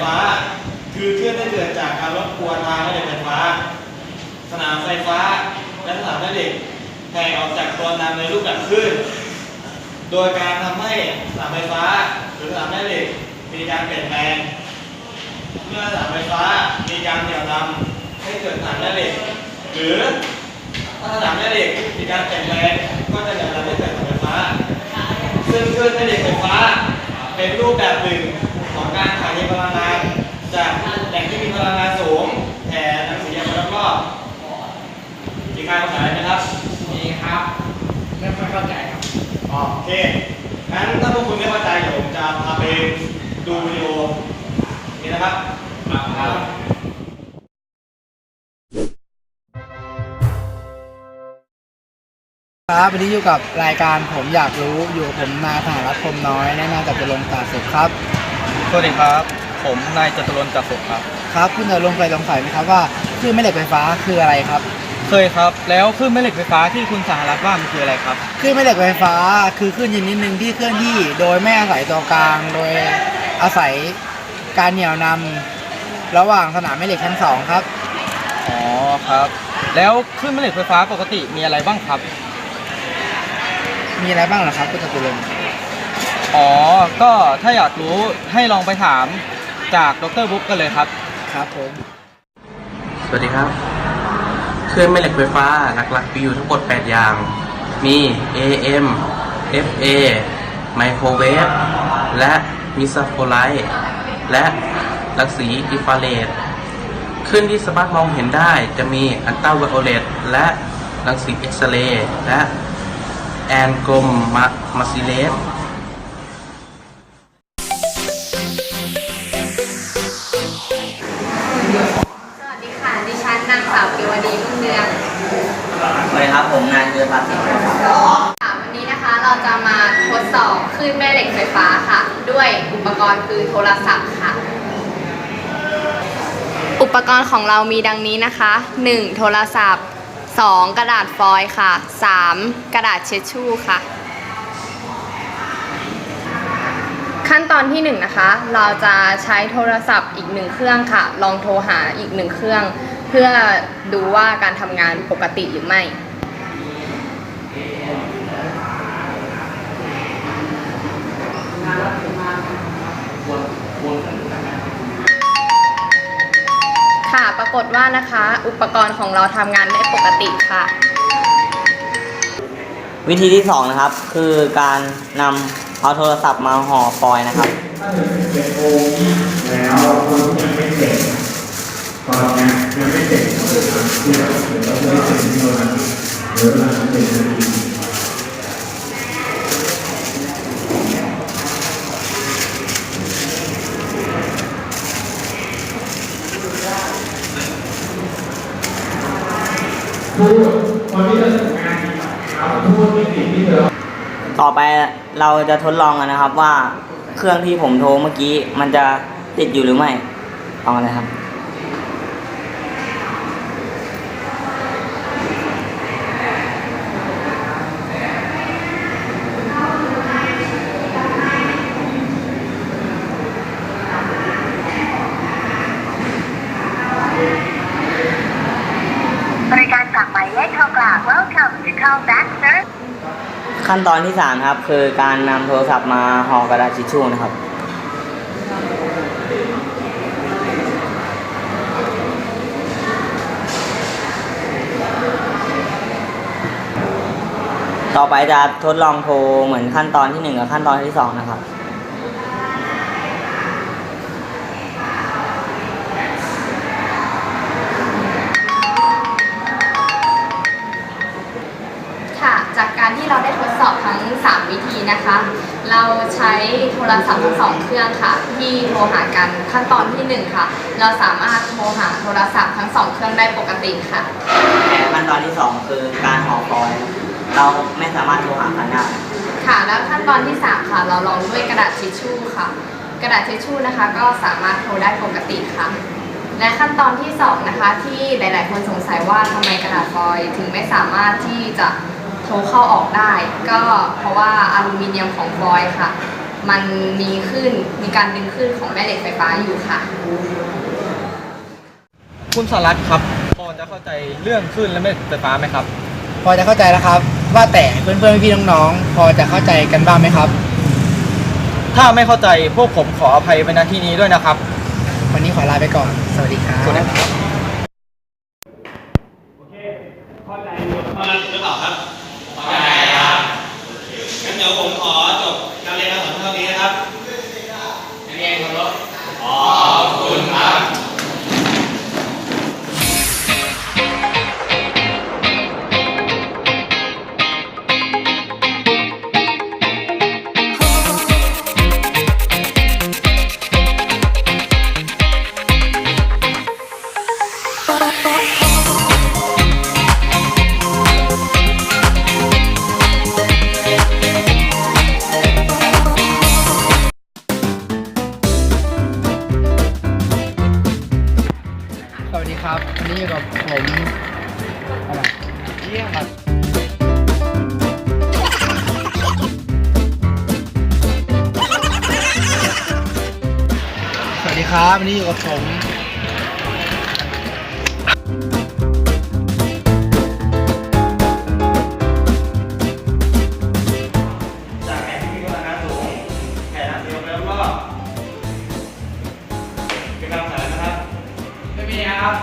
ฟ้าคือคลื่นที่เกิดจากการรบกวนทางแม่เหล็กไฟฟ้าสนามไฟฟ้าและสนามแม่เหล็กแผ่ออกจากตัวนำในรูปแบบคลื่นโดยการทำให้สนามไฟฟ้าหรือสนามแม่เหล็กมีการเปลี่ยนแปลงเมื่อสนามไฟฟ้ามีการเหนี่ยวนำให้เกิดสนามแม่เหล็กหรือถ้าสนามแม่เหล็กมีการเปลี่ยนแปลงก็จะเหนี่ยวนำให้เกิดสนามไฟฟ้าซึ่งคลื่นแม่เหล็กไฟฟ้าเป็นรูปแบบหนึ่งของการถ่ายเทพลังงานจากแหล่งที่มีพลังงานสูงแผ่รังสีไปรอบๆมีใครเข้าใจไหมครับมีครับไม่ค่อยเข้าใจครับโอเคงั้นถ้าพวกคุณไม่เข้าใจเดี๋ยวผมจะพาไปดูวิดีโอนี่นะครับครับวันนี้อยู่กับรายการผมอยากรู้อยู่กับผมนายสหรัฐพรหมน้อยแนะนำจากจตุรงค์ตราสุขครับสวัสดีครับผมนายจตุรนต์ จักษุครับครับคุณจตุรงค์เคยสงสัยไหมครับว่าคลื่นแม่เหล็กไฟฟ้าคืออะไรครับเคยครับแล้วคลื่นแม่เหล็กไฟฟ้าที่คุณสหรัฐว่ามันคืออะไรครับคลื่นแม่เหล็กไฟฟ้าคือคลื่นชนิดหนึ่งที่เคลื่อนที่โดยไม่อาศัยตัวกลางโดยอาศัยการเหนี่ยวนำระหว่างสนามแม่เหล็กทั้งสองครับอ๋อครับแล้วคลื่นแม่เหล็กไฟฟ้าปกติมีอะไรบ้างครับมีอะไรบ้างเหรอครับคุณจตุรงค์อ๋อก็ถ้าอยากรู้ให้ลองไปถามจากดร.บุ๊กกันเลยครับครับผมสวัสดีครับคลื่นแม่เหล็กไฟฟ้าหลักๆมีอยู่ทั้งหมด8อย่างมี AM FA ไมโครเวฟและมิสโฟไลท์และรังสีอินฟราเรดคลื่นที่สามารถมองเห็นได้จะมีอัลตราไวโอเลตและรังสีเอ็กซเรย์และแอนโกรมาซิเลสสวัสดีค่ะดิฉันนางสาวเกวดีรุ่งเรืองสวัสดีครับผมนายเดือพัฒน์วันนี้นะคะเราจะมาทดสอบคลื่นแม่เหล็กไฟฟ้าค่ะด้วยอุปกรณ์คือโทรศัพท์ค่ะอุปกรณ์ของเรามีดังนี้นะคะ1โทรศัพท์2กระดาษฟอยล์ค่ะ3กระดาษเช็ดชู่ค่ะขั้นตอนที่1นะคะเราจะใช้โทรศัพท์อีก1เครื่องค่ะลองโทรหาอีก1เครื่องเพื่อดูว่าการทำงานปกติหรือไม่ค่ะปรากฏว่านะคะอุปกรณ์ของเราทำงานได้ปกติค่ะวิธีที่2นะครับคือการนำเอาโทรศัพท์มาห่อฟอยล์นะครับถ้าเป็นโอแล้วคนที่ยังไม่เสร็จตอนนี้ยังไม่เสร็จเลยครับที่เราไม่เสร็จที่เราทำหรือเราทำเป็นนาทีพูดคนที่จะทำงานเอาพูดไม่ติดที่เดิมต่อไปเราจะทดลองกันนะครับว่าเครื่องที่ผมโทรเมื่อกี้มันจะติดอยู่หรือไม่ลองกันเลยครับบริการจากหมายเลขโทรกลับ Welcome to call back sir ขั้นตอนที่3ครับคือการนำโทรศัพท์มาห่อกระดาษทิชชู่นะครับต่อไปจะทดลองโทรเหมือนขั้นตอนที่1กับขั้นตอนที่2นะครับจากการที่เราได้ทดสอบทั้ง3วิธีนะคะเราใช้โทรศัพท์ทั้ง2เครื่องค่ะที่โทรหากันขั้นตอนที่1ค่ะเราสามารถโทรหาโทรศัพท์ทั้ง2เครื่องได้ปกติค่ะแต่ขั้นตอนที่2คือการห่อฟอยล์เราไม่สามารถโทรหากันได้ค่ะแล้วขั้นตอนที่3ค่ะเราลองด้วยกระดาษทิชชู่ค่ะกระดาษทิชชู่นะคะก็สามารถโทรได้ปกติค่ะและขั้นตอนที่2นะคะที่หลายๆคนสงสัยว่าทำไมกระดาษฟอยล์ถึงไม่สามารถที่จะโทรเข้าออกได้ก็เพราะว่าอลูมิเนียมของฟอยล์ค่ะ มันมีการดึงคลื่นของแม่เหล็กไฟฟ้าอยู่ค่ะ คุณสารัตน์ครับ พอจะเข้าใจเรื่องคลื่นและแม่เหล็กไฟฟ้าไหมครับ พอจะเข้าใจแล้วครับ ว่าแต่เพื่อนๆพี่ๆน้องๆพอจะเข้าใจกันบ้างไหมครับ ถ้าไม่เข้าใจพวกผมขออภัยไปณที่นี้ด้วยนะครับ วันนี้ขอลาไปก่อน สวัสดีครับ สวัสดีครับ เข้าใจหรือเปล่าครับเข้าใจครับงั้นเดี๋ยวผมขอจบการเรียนการสอนเท่านี้นะครับนักเรียนเคารพขอบคุณครับ สวัสดีครับ วันนี้อยู่กับผมอะไรเยี่ยมครับสวัสดีครับ วันนี้อยู่กับผม จากแผนที่มีพลังงานสูงแผนน้ำเสียไปรอบๆเป็นคำสั่งนะครับ ไม่มีครับ